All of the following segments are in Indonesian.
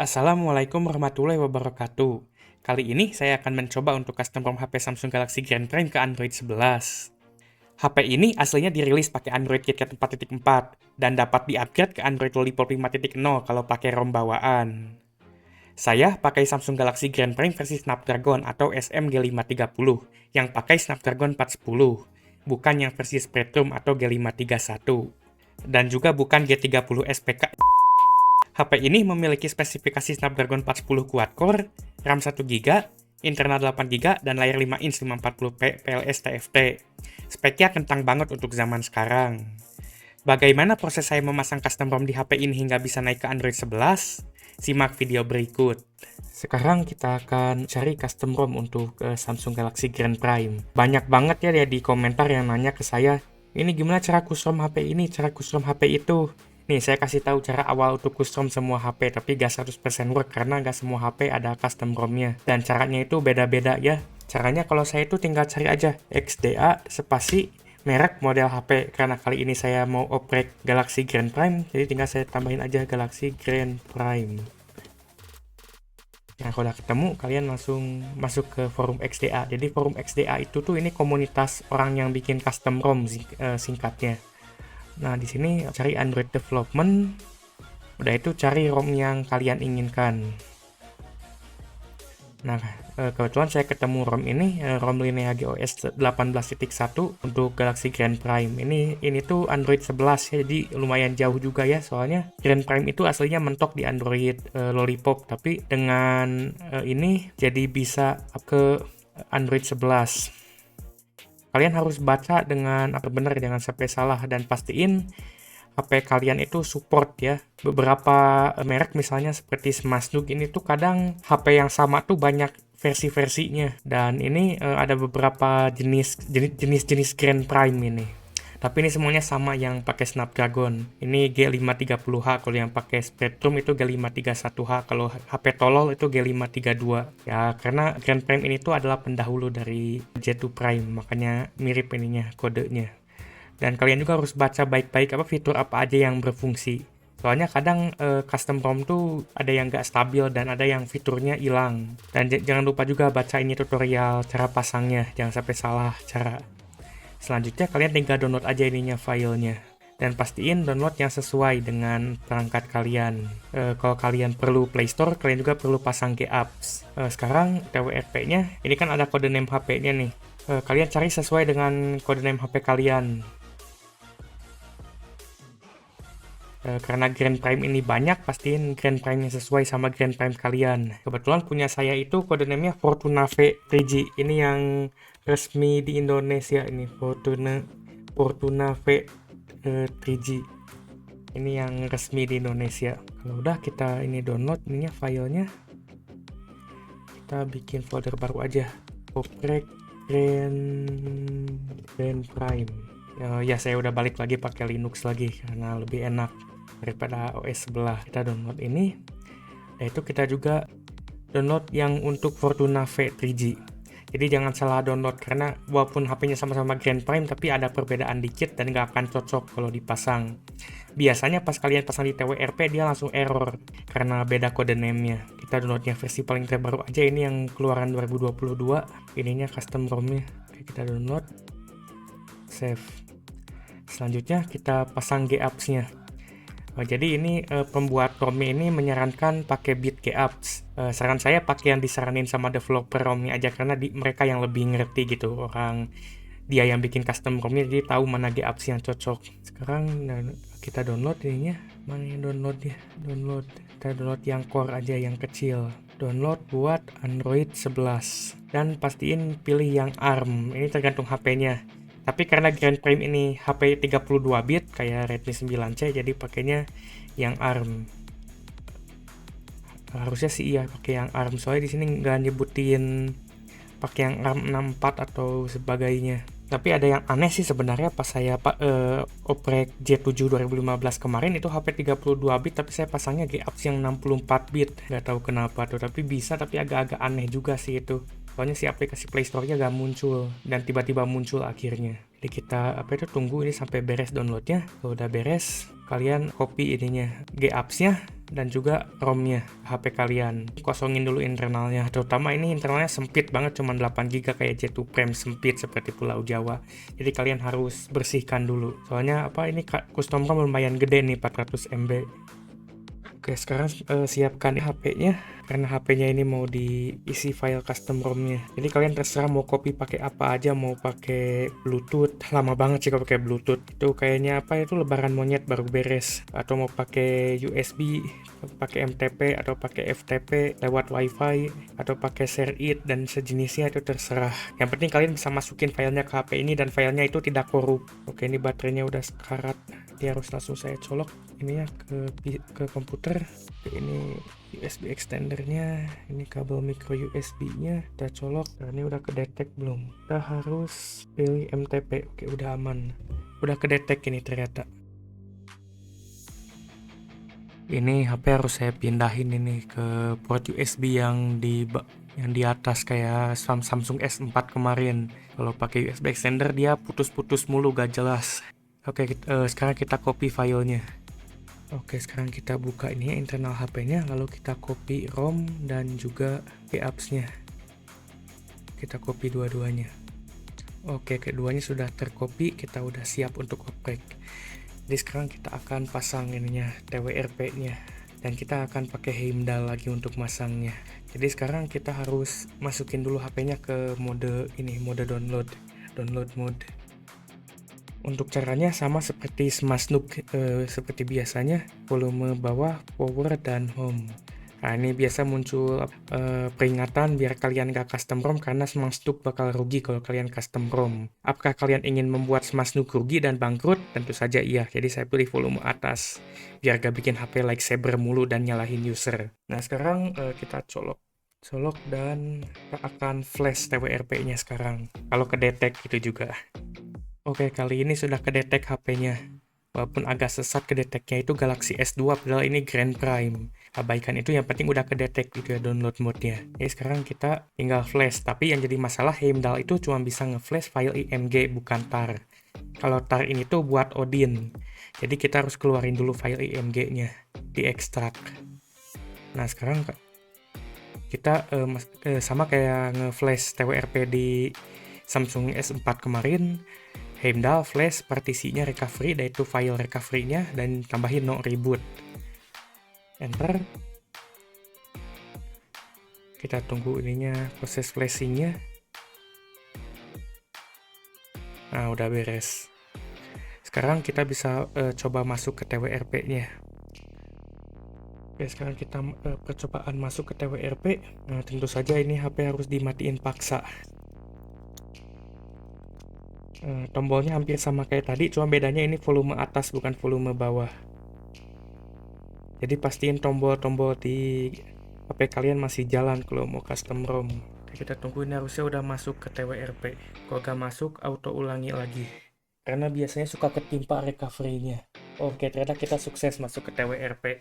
Assalamualaikum warahmatullahi wabarakatuh. Kali ini saya akan mencoba untuk custom ROM HP Samsung Galaxy Grand Prime ke Android 11. HP ini aslinya dirilis pakai Android KitKat 4.4 dan dapat di-upgrade ke Android Lollipop 5.0 kalau pakai ROM bawaan. Saya pakai Samsung Galaxy Grand Prime versi Snapdragon atau SMG530 yang pakai Snapdragon 410, bukan yang versi Spreadtrum atau G531. Dan juga bukan G30 SPK. HP ini memiliki spesifikasi Snapdragon 410 quad-core, RAM 1GB, internal 8GB, dan layar 5 inch 540p PLS TFT. Speknya kentang banget untuk zaman sekarang. Bagaimana proses saya memasang custom ROM di HP ini hingga bisa naik ke Android 11? Simak video berikut. Sekarang kita akan cari custom ROM untuk Samsung Galaxy Grand Prime. Banyak banget ya di komentar yang nanya ke saya, ini gimana cara custom HP ini, cara custom HP itu. Nih, saya kasih tahu cara awal untuk custom semua HP, tapi gak 100% work karena gak semua HP ada custom ROM-nya. Dan caranya itu beda-beda ya. Caranya kalau saya itu tinggal cari aja XDA spasi merek model HP, karena kali ini saya mau oprek Galaxy Grand Prime, jadi tinggal saya tambahin aja Galaxy Grand Prime. Nah, kalau udah ketemu, kalian langsung masuk ke forum XDA. Jadi forum XDA itu tuh ini komunitas orang yang bikin custom ROM singkatnya. Nah, di sini cari Android Development. Udah itu cari ROM yang kalian inginkan. Nah, kebetulan saya ketemu ROM ini, ROM Lineage OS 18.1 untuk Galaxy Grand Prime. Ini tuh Android 11 ya, jadi lumayan jauh juga ya, soalnya Grand Prime itu aslinya mentok di Android Lollipop, tapi dengan ini jadi bisa up ke Android 11. Kalian harus baca dengan apa benar, jangan sampai salah, dan pastiin HP kalian itu support ya. Beberapa merek misalnya seperti Smashduk ini tuh kadang HP yang sama tuh banyak versi-versinya, dan ini ada beberapa jenis Grand Prime ini. Tapi ini semuanya sama yang pakai Snapdragon. Ini G530H, kalau yang pakai Spreadtrum itu G531H, kalau HP tolol itu G532. Ya, karena Grand Prime ini tuh adalah pendahulu dari J2 Prime, makanya mirip ininya, kodenya. Dan kalian juga harus baca baik-baik apa fitur apa aja yang berfungsi. Soalnya kadang custom ROM tuh ada yang nggak stabil dan ada yang fiturnya hilang. Dan jangan lupa juga baca ini tutorial cara pasangnya, jangan sampai salah cara. Selanjutnya kalian tinggal download aja ininya filenya. Dan pastiin download yang sesuai dengan perangkat kalian. Kalau kalian perlu Play Store, kalian juga perlu pasang G-Apps. Sekarang TWRP-nya, ini kan ada kode name HP-nya nih. Kalian cari sesuai dengan kode name HP kalian. Karena Grand Prime ini banyak, pastiin Grand Prime yang sesuai sama Grand Prime kalian. Kebetulan punya saya itu kode name-nya Fortuna V 3G. Ini yang resmi di Indonesia ini, Fortuna V 3G. Ini yang resmi di Indonesia. Kalau udah kita ini download ininya filenya. Kita bikin folder baru aja. Oprek Grand Prime. Ya saya udah balik lagi pakai Linux lagi karena lebih enak daripada OS sebelah. Kita download ini. Nah, itu kita juga download yang untuk Fortuna V 3G. Jadi jangan salah download, karena walaupun HP-nya sama-sama Grand Prime tapi ada perbedaan dikit dan nggak akan cocok kalau dipasang. Biasanya pas kalian pasang di TWRP dia langsung error karena beda kode name-nya. Kita downloadnya versi paling terbaru aja, ini yang keluaran 2022. Ininya custom ROM-nya. Oke, kita download. Save. Selanjutnya kita pasang G-Apps-nya. Jadi ini pembuat ROM ini menyarankan pakai bit G-Apps. Saran saya pakai yang disaranin sama developer ROM-nya aja, karena mereka yang lebih ngerti gitu. Orang dia yang bikin custom ROM-nya, jadi tahu mana G-Apps yang cocok. Sekarang kita download ininya. Mana yang download ya? Download. Kita download yang core aja, yang kecil. Download buat Android 11. Dan pastiin pilih yang ARM. Ini tergantung HP-nya. Tapi karena Grand Prime ini HP 32 bit kayak Redmi 9C, jadi pakainya yang ARM. Harusnya sih iya pakai yang ARM, soalnya di sini nggak nyebutin pakai yang ARM 64 atau sebagainya. Tapi ada yang aneh sih sebenarnya, pas saya oprek J7 2015 kemarin itu HP 32 bit tapi saya pasangnya G-Apps yang 64 bit. Nggak tahu kenapa tuh, tapi bisa, tapi agak-agak aneh juga sih itu. Soalnya si aplikasi Play Store-nya gak muncul dan tiba-tiba muncul akhirnya. Jadi kita tunggu ini sampai beres downloadnya. Kalau udah beres, kalian copy ininya, GApps-nya dan juga ROM-nya HP kalian. Kosongin dulu internalnya, terutama ini internalnya sempit banget, cuma 8 GB kayak J2 Prime sempit seperti Pulau Jawa. Jadi kalian harus bersihkan dulu. Soalnya ini custom ROM lumayan gede nih, 400 MB. Oke, sekarang siapkan HP-nya, karena HP-nya ini mau diisi file custom ROM-nya. Jadi kalian terserah mau copy pakai apa aja, mau pakai Bluetooth. Lama banget sih kalau pakai Bluetooth. Itu kayaknya itu lebaran monyet baru beres. Atau mau pakai USB, pakai MTP atau pakai FTP lewat WiFi atau pakai ShareIt dan sejenisnya, itu terserah. Yang penting kalian bisa masukin filenya ke HP ini dan filenya itu tidak korup. Oke, ini baterainya udah sekarat. Dia harus langsung saya colok ininya ke komputer. Ini USB extendernya, ini kabel micro USB-nya kita colok. Nah, ini udah kedetek belum? Kita harus pilih MTP. Oke, udah aman. Udah kedetek ini ternyata. Ini HP harus saya pindahin ini ke port USB yang di atas kayak Samsung S4 kemarin. Kalau pakai USB extender dia putus-putus mulu, gak jelas. Oke, sekarang kita copy filenya. Oke, sekarang kita buka ini internal HP-nya, lalu kita copy ROM dan juga GApps-nya. Kita copy dua-duanya. Oke, keduanya sudah tercopy, kita udah siap untuk oprek. Jadi sekarang kita akan pasang ininya, TWRP-nya. Dan kita akan pakai Heimdall lagi untuk masangnya. Jadi sekarang kita harus masukin dulu HP-nya ke mode download mode. Untuk caranya sama seperti SmashNuke, seperti biasanya, volume bawah, power, dan home. Nah, ini biasa muncul peringatan biar kalian gak custom ROM karena SmashNuke bakal rugi kalau kalian custom ROM. Apakah kalian ingin membuat SmashNuke rugi dan bangkrut? Tentu saja iya, jadi saya pilih volume atas biar gak bikin HP lightsaber mulu dan nyalahin user. Nah, sekarang kita colok dan kita akan flash TWRP-nya sekarang. Kalau kedetek itu juga. Oke, kali ini sudah kedetek HP-nya. Walaupun agak sesat kedeteknya itu Galaxy S2, padahal ini Grand Prime. Abaikan itu, yang penting udah kedetek gitu ya download mode-nya. Jadi sekarang kita tinggal flash, tapi yang jadi masalah Heimdall itu cuma bisa nge-flash file IMG, bukan tar. Kalau tar ini tuh buat Odin. Jadi kita harus keluarin dulu file IMG-nya, diekstrak. Nah, sekarang kita sama kayak nge-flash TWRP di Samsung S4 kemarin, Heimdall flash partisinya recovery, yaitu file recovery-nya, dan tambahin no reboot. Enter. Kita tunggu ininya proses flashing-nya. Nah, udah beres. Sekarang kita bisa coba masuk ke TWRP-nya. Oke, sekarang kita percobaan masuk ke TWRP. Nah, tentu saja ini HP harus dimatiin paksa. Tombolnya hampir sama kayak tadi, cuma bedanya ini volume atas bukan volume bawah. Jadi pastiin tombol-tombol di HP kalian masih jalan kalau mau custom ROM. Oke, kita tunggu ini harusnya udah masuk ke TWRP. Kalau gak masuk, auto ulangi lagi. Karena biasanya suka ketimpa recovery-nya. Oke, ternyata kita sukses masuk ke TWRP.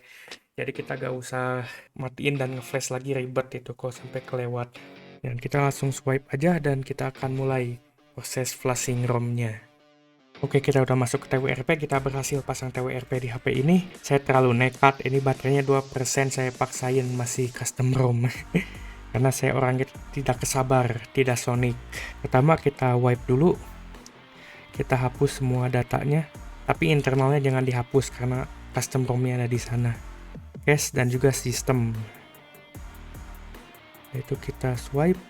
Jadi kita gak usah matiin dan nge-flash lagi, ribet itu kalau sampai kelewat. Dan kita langsung swipe aja dan kita akan mulai proses flashing ROM-nya. Oke, kita udah masuk ke TWRP, kita berhasil pasang TWRP di HP ini. Saya terlalu nekat, ini baterainya 2%, saya paksain masih custom ROM. Karena saya orangnya tidak kesabar, tidak Sonic. Pertama kita wipe dulu. Kita hapus semua datanya, tapi internalnya jangan dihapus karena custom ROM-nya ada di sana. Cache dan juga sistem. Itu kita swipe.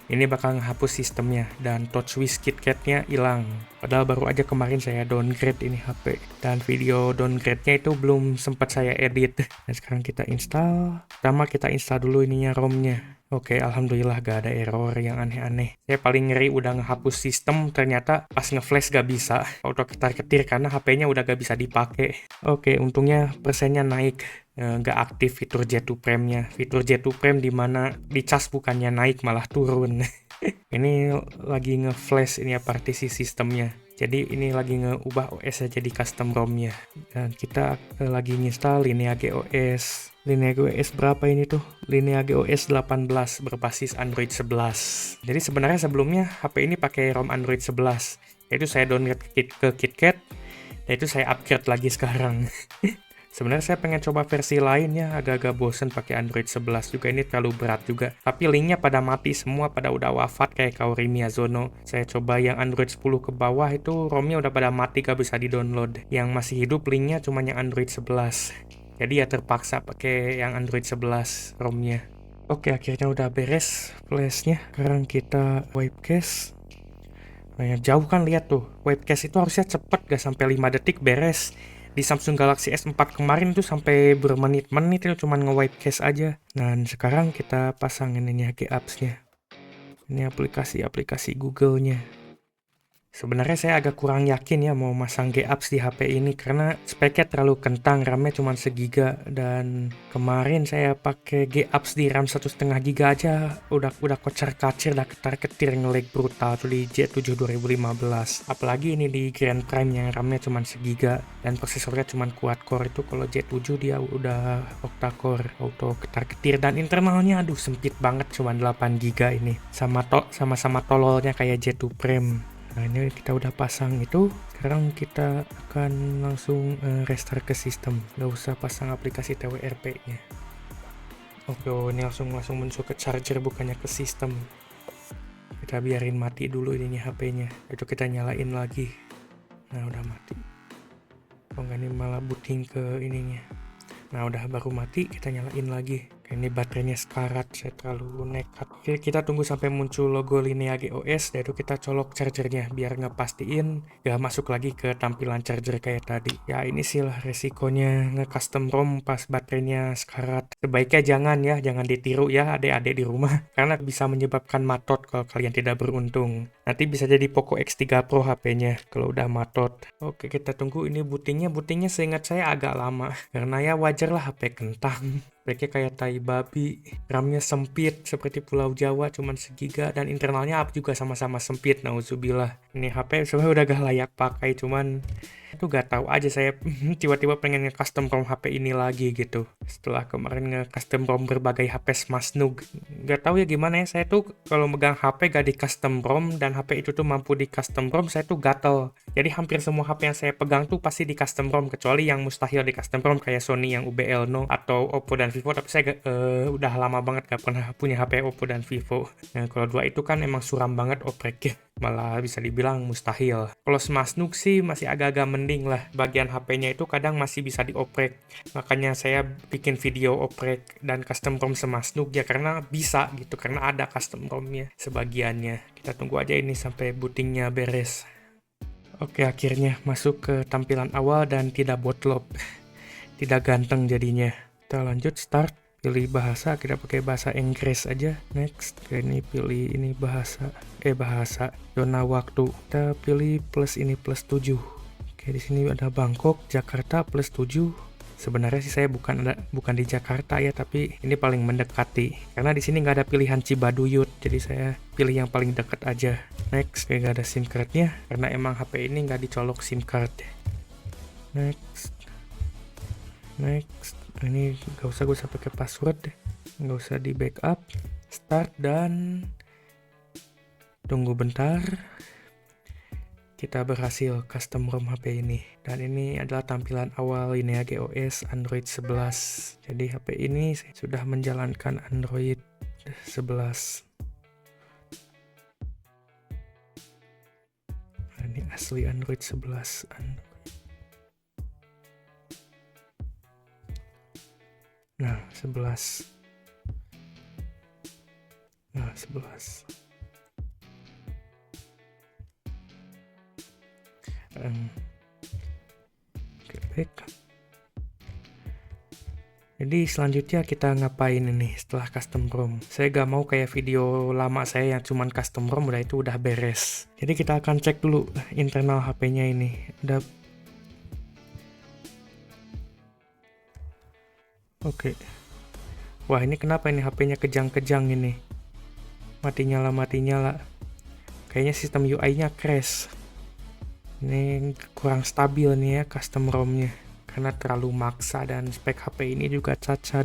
Ini bakal menghapus sistemnya dan TouchWiz KitKat-nya hilang. Padahal baru aja kemarin saya downgrade ini HP. Dan video downgrade-nya itu belum sempat saya edit. Dan sekarang kita install. Pertama kita install dulu ininya ROM-nya. Oke, alhamdulillah gak ada error yang aneh-aneh. Saya paling ngeri udah ngehapus sistem, ternyata pas nge-flash gak bisa. Auto ketar-ketir karena HP-nya udah gak bisa dipakai. Oke, untungnya persennya naik. Nggak aktif fitur J2 Prime-nya. Fitur J2 Prime dimana dicas bukannya naik malah turun. Ini lagi nge-flash ini ya partisi sistemnya. Jadi ini lagi ngeubah OS jadi custom ROM-nya. Dan kita lagi nginstal Lineage OS. Lineage OS berapa ini tuh? Lineage OS 18 berbasis Android 11. Jadi sebenarnya sebelumnya HP ini pakai ROM Android 11. Yaitu saya download ke KitKat. Nah itu saya upgrade lagi sekarang. Sebenarnya saya pengen coba versi lain ya, agak-agak bosen pakai Android 11 juga, ini terlalu berat juga. Tapi linknya pada mati semua, pada udah wafat kayak Kaori Miyazono. Saya coba yang Android 10 ke bawah itu ROM-nya udah pada mati, gak bisa di-download. Yang masih hidup linknya cuma yang Android 11. Jadi ya terpaksa pakai yang Android 11 ROM-nya. Oke, akhirnya udah beres flashnya. Sekarang kita wipe cache. Nah, yang jauh kan lihat tuh, wipe cache itu harusnya cepet, gak sampai 5 detik beres. Di Samsung Galaxy S4 kemarin tuh sampai bermenit-menit itu cuma nge-wipe cache aja. Dan sekarang kita pasangin ini G-Apps-nya. Ini aplikasi-aplikasi Google-nya. Sebenarnya saya agak kurang yakin ya mau masang G-Apps di HP ini karena speknya terlalu kentang, RAM-nya cuma segiga, dan kemarin saya pakai G-Apps di RAM 1,5 giga aja udah kocar-kacir, udah ketar-ketir, nge-lag brutal tuh di J7 2015. Apalagi ini di Grand Prime yang RAM-nya cuma segiga dan prosesornya cuma quad-core. Itu kalau J7 dia udah octa-core, auto ketar-ketir, dan internalnya aduh sempit banget, cuma 8 giga ini. Sama-sama tololnya kayak J2 Prime. Nah ini kita udah pasang itu, sekarang kita akan langsung restart ke sistem, nggak usah pasang aplikasi TWRP nya. Oke, ini langsung masuk ke charger bukannya ke sistem. Kita biarin mati dulu ininya HP-nya, itu kita nyalain lagi. Nah udah mati. Oh enggak, ini malah booting ke ininya. Nah udah baru mati, kita nyalain lagi. Ini baterainya sekarat, saya terlalu nekat. Oke, kita tunggu sampai muncul logo Lineage OS, dan itu kita colok chargernya biar ngepastiin gak masuk lagi ke tampilan charger kayak tadi. Ya ini sih lah resikonya nge-custom ROM pas baterainya sekarat. Sebaiknya jangan ditiru ya adik-adik di rumah, karena bisa menyebabkan matot kalau kalian tidak beruntung. Nanti bisa jadi Poco X3 Pro HP-nya kalau udah matot. Oke, kita tunggu ini bootingnya seingat saya agak lama, karena ya wajar lah HP kentang. Speknya kayak tai babi, RAM-nya sempit seperti Pulau Jawa cuman segiga, dan internalnya juga sama-sama sempit, nauzubillah. Ini HP sebenarnya udah gak layak pakai, cuman itu gak tahu aja saya tiba-tiba pengen nge-custom ROM HP ini lagi gitu. Setelah kemarin nge-custom ROM berbagai HP Smasnug. Gak tahu ya gimana ya, saya tuh kalau megang HP gak di custom ROM dan HP itu tuh mampu di custom ROM, saya tuh gatel. Jadi hampir semua HP yang saya pegang tuh pasti di custom ROM, kecuali yang mustahil di custom ROM kayak Sony yang UBL No atau Oppo dan Vivo, tapi saya udah lama banget gak pernah punya HP Oppo dan Vivo. Nah, kalau dua itu kan emang suram banget opreknya, malah bisa dibilang mustahil. Kalau Smasnug sih masih agak-agak mending lah, bagian HP-nya itu kadang masih bisa dioprek. Makanya saya bikin video oprek dan custom ROM Smasnug ya, karena bisa gitu, karena ada custom ROM-nya sebagiannya. Kita tunggu aja ini sampai bootingnya beres. Oke, akhirnya masuk ke tampilan awal dan tidak botlop. Tidak ganteng jadinya. Kita lanjut start, pilih bahasa, kita pakai bahasa Inggris aja. Next, ini pilih ini bahasa zona waktu. Kita pilih plus 7. Oke, di sini ada Bangkok, Jakarta plus 7. Sebenarnya sih saya bukan di Jakarta ya, tapi ini paling mendekati. Karena di sini nggak ada pilihan Cibaduyut, jadi saya pilih yang paling dekat aja. Next, nggak ada SIM cardnya, karena emang HP ini nggak dicolok SIM card. Next, ini nggak usah pakai password, nggak usah di backup. Start dan tunggu bentar. Kita berhasil custom ROM HP ini, dan ini adalah tampilan awal Lineage OS Android 11. Jadi HP ini sudah menjalankan Android 11. Nah, ini asli Android 11. Nah, 11. Oke, baik. Jadi selanjutnya kita ngapain ini setelah custom ROM? Saya gak mau kayak video lama saya yang cuman custom ROM udah itu udah beres. Jadi kita akan cek dulu internal HP-nya ini. Oke. Wah, ini kenapa ini HP-nya kejang-kejang ini? Mati nyala. Kayaknya sistem UI-nya crash. Ini kurang stabil nih ya custom ROM-nya, karena terlalu maksa, dan spek HP ini juga cacat.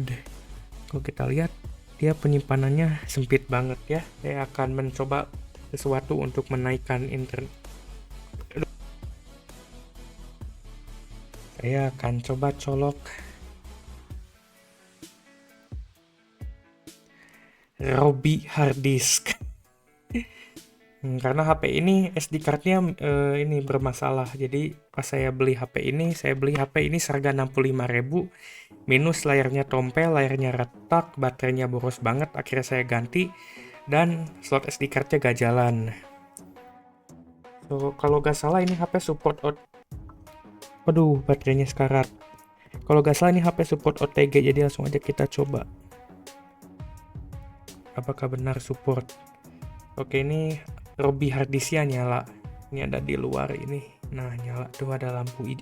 Kalau kita lihat, dia penyimpanannya sempit banget ya. Saya akan mencoba sesuatu untuk menaikkan Saya akan coba colok Robi hard disk. Karena HP ini SD card-nya ini bermasalah. Jadi pas saya beli HP ini, seharga 65.000 minus layarnya tompel, layarnya retak, baterainya boros banget. Akhirnya saya ganti dan slot SD card-nya gak jalan. So, kalau gak salah ini HP support Waduh, baterainya sekarat. Kalau gak salah ini HP support OTG, jadi langsung aja kita coba. Apakah benar support? Oke, ini Robi harddisknya nyala. Ini ada di luar ini. Nah, nyala tuh, ada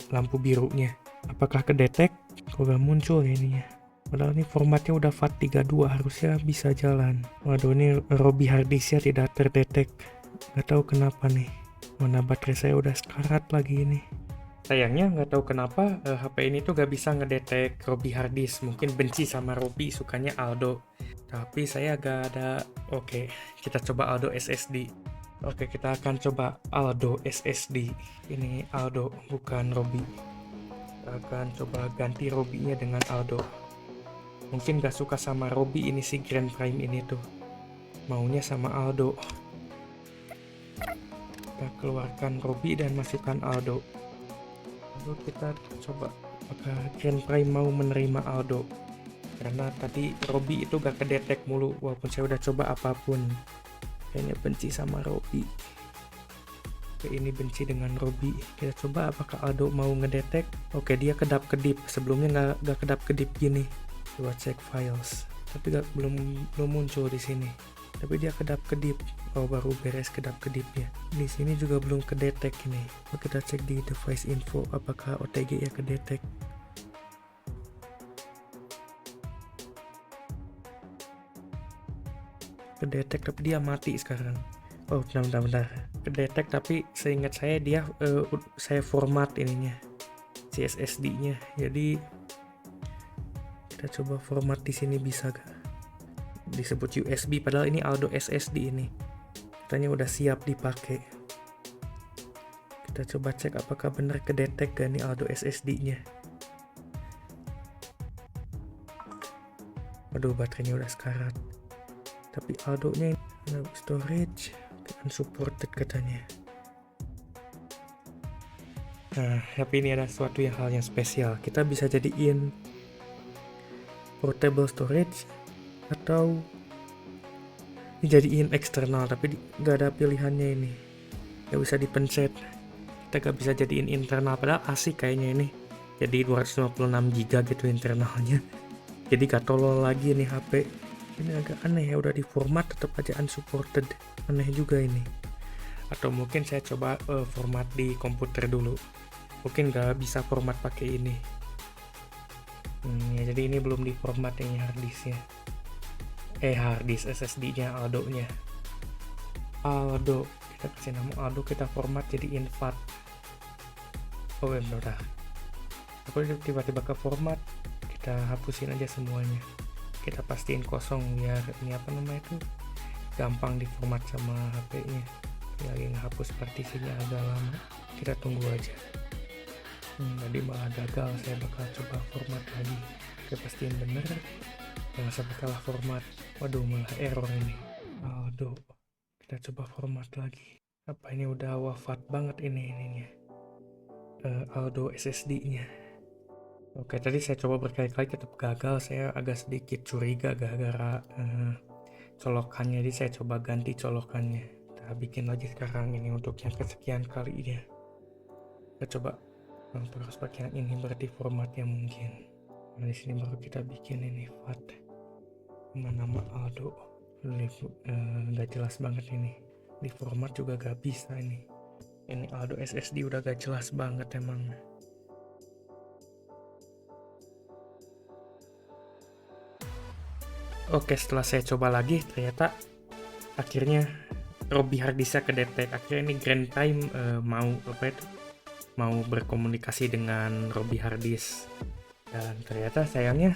lampu birunya. Apakah kedetek? Kok gak muncul ya ininya? Padahal ini formatnya udah FAT32, harusnya bisa jalan. Waduh, ini Robi harddisknya tidak terdetek. Gak tahu kenapa nih. Mana baterai saya udah sekarat lagi ini. Sayangnya nggak tahu kenapa HP ini tuh gak bisa ngedetek Robi harddisk. Mungkin benci sama Robi, sukanya Aldo. Tapi saya gak ada. Oke, kita coba Aldo SSD. Oke, kita akan coba Aldo SSD. Ini Aldo, bukan Robi. Kita akan coba ganti Robinya dengan Aldo. Mungkin gak suka sama Robi ini si Grand Prime ini tuh. Maunya sama Aldo. Kita keluarkan Robi dan masukkan Aldo. Lalu kita coba apakah Grand Prime mau menerima Aldo. Karena tadi Robi itu gak kedetek mulu, walaupun saya udah coba apapun. Kayaknya benci sama Robi. Oke, ini benci dengan Robi. Kita coba apakah Aldo mau ngedetek. Oke, dia kedap-kedip. Sebelumnya gak kedap-kedip gini. Coba cek files. Tapi belum muncul di sini. Tapi dia kedap-kedip. Oh, baru beres kedap-kedipnya. Di sini juga belum kedetek ini. Kita cek di device info apakah OTG ya kedetek. Kedetek tapi dia mati sekarang. Oh, bentar. Kedetek tapi seingat saya dia saya format ininya, si SSD-nya. Jadi kita coba format di sini bisa gak? Disebut USB padahal ini Aldo SSD ini. Katanya udah siap dipakai. Kita coba cek apakah benar kedetek gak nih Aldo SSD-nya. Waduh, baterainya udah sekarat. Tapi Aldo-nya storage unsupported katanya. Nah, tapi ini ada suatu hal yang spesial. Kita bisa jadiin portable storage atau dijadiin eksternal, tapi nggak ada pilihannya ini. Nggak bisa dipencet. Kita nggak bisa jadiin internal, padahal asik kayaknya ini. Jadi 256 GB gitu internalnya. Jadi gak tolol lagi nih HP. Ini agak aneh ya, udah di format tetap aja unsupported. Aneh juga ini. Atau mungkin saya coba format di komputer dulu. Mungkin nggak bisa format pakai ini. Ya, jadi ini belum di format yang harddisknya. Harddisk SSD-nya Aldo-nya. Aldo, kita kasih nama Aldo, kita format jadi infat. Oh benar. Aku tiba-tiba ke format, kita hapusin aja semuanya. Kita pastiin kosong biar ini apa namanya itu gampang diformat sama HP-nya. Lagi ngehapus partisinya agak lama, kita tunggu aja. Tadi malah gagal, saya bakal coba format lagi. Oke, pastiin bener, jangan sampai kalah format. Waduh, malah error ini. Aldo, kita coba format lagi. Apa ini udah wafat banget ininya. Aldo SSD-nya. Oke, tadi saya coba berkali-kali tetap gagal. Saya agak sedikit curiga gara-gara colokannya, jadi saya coba ganti colokannya. Kita bikin lagi sekarang ini untuk yang kesekian kalinya. Kita coba terus pakai yang ini, berarti formatnya mungkin. Nah, di sini baru kita bikin ini FAT nama Aldo. Nggak jelas banget ini. Di format juga gak bisa ini. Ini Aldo SSD udah gak jelas banget emang. Oke, setelah saya coba lagi, ternyata akhirnya Robi harddisknya kedetek. Akhirnya ini Grand Prime mau berkomunikasi dengan Robi harddisk. Dan ternyata sayangnya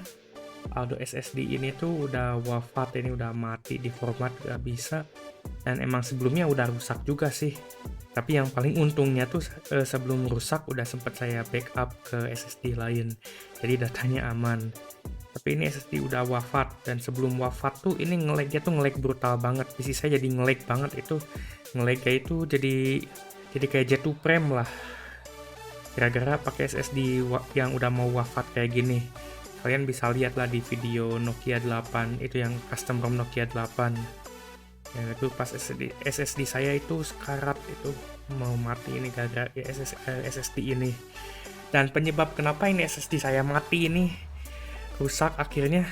Aldo SSD ini tuh udah wafat, ini udah mati, di format gak bisa. Dan emang sebelumnya udah rusak juga sih. Tapi yang paling untungnya tuh sebelum rusak udah sempat saya backup ke SSD lain, jadi datanya aman. Tapi ini SSD udah wafat, dan sebelum wafat tuh ini nge-lag-nya tuh nge-lag brutal banget. PC saya jadi nge-lag banget, itu nge-lag-nya itu jadi kayak jatuh frame lah. Gara-gara pakai SSD yang udah mau wafat kayak gini. Kalian bisa lihat lah di video Nokia 8, itu yang custom ROM Nokia 8. Ya, itu pas SSD saya itu sekarat, itu mau mati ini gara-gara SSD ini. Dan penyebab kenapa ini SSD saya mati ini rusak akhirnya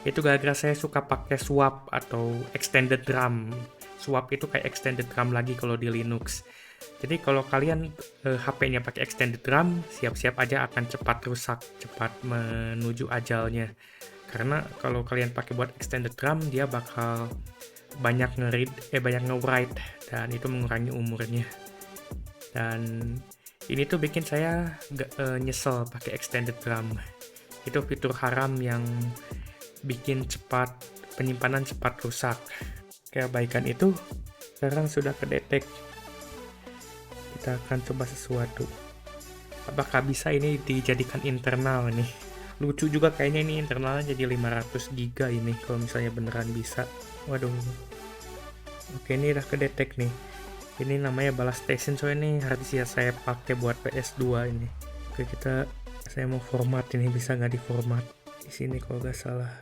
itu gara-gara saya suka pakai swap atau extended RAM. Swap itu kayak extended RAM lagi kalau di Linux. Jadi kalau kalian HP-nya pakai extended RAM, siap-siap aja akan cepat rusak, cepat menuju ajalnya. Karena kalau kalian pakai buat extended RAM, dia bakal banyak nge-write, dan itu mengurangi umurnya. Dan ini tuh bikin saya nyesel pakai extended RAM. Itu fitur haram yang bikin penyimpanan cepat rusak. Kebaikan itu sekarang sudah kedetek. Kita akan coba sesuatu. Apakah bisa ini dijadikan internal nih? Lucu juga kayaknya ini internalnya jadi 500 GB ini kalau misalnya beneran bisa. Waduh. Oke, ini udah kedetek nih. Ini namanya Ballast Station, so ini harusnya saya pakai buat PS2 ini. Oke, saya mau format ini, bisa nggak di format di sini kalau nggak salah.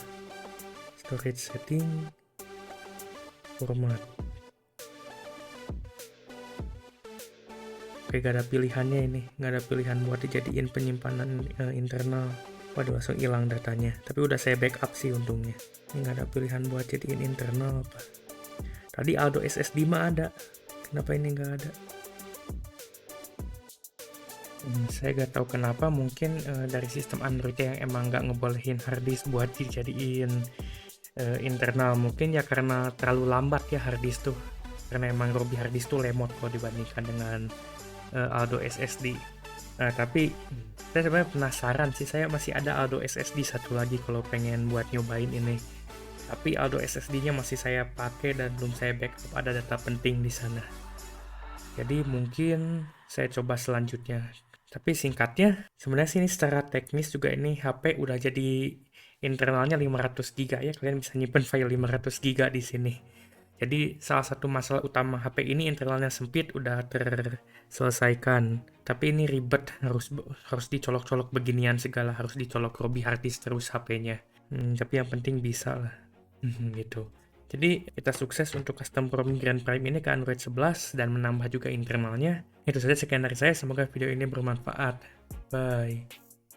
Storage setting, format. Oke, gak ada pilihannya ini, nggak ada pilihan buat dijadiin penyimpanan internal. Waduh, langsung hilang datanya. Tapi udah saya backup sih untungnya. Ini nggak ada pilihan buat jadiin internal apa. Tadi Aldo SSD mah ada. Kenapa ini nggak ada? Saya nggak tahu kenapa, mungkin dari sistem Android yang emang nggak ngebolehin harddisk buat dijadiin internal. Mungkin ya karena terlalu lambat ya harddisk tuh. Karena emang Robi harddisk tuh lemot kalau dibandingkan dengan Aldo SSD. Tapi saya sebenarnya penasaran sih, saya masih ada Aldo SSD satu lagi kalau pengen buat nyobain ini. Tapi Aldo SSD-nya masih saya pakai dan belum saya backup, ada data penting di sana. Jadi mungkin saya coba selanjutnya. Tapi singkatnya, sebenarnya sini secara teknis juga ini HP udah jadi internalnya 500 GB ya. Kalian bisa nyimpen file 500 GB di sini. Jadi salah satu masalah utama HP ini internalnya sempit udah terselesaikan. Tapi ini ribet, harus dicolok-colok beginian segala, harus dicolok Robi harddisk terus HP-nya. Tapi yang penting bisa lah. Gitu. Jadi kita sukses untuk custom ROM Grand Prime ini ke Android 11 dan menambah juga internalnya. Itu saja sekian dari saya, semoga video ini bermanfaat. Bye.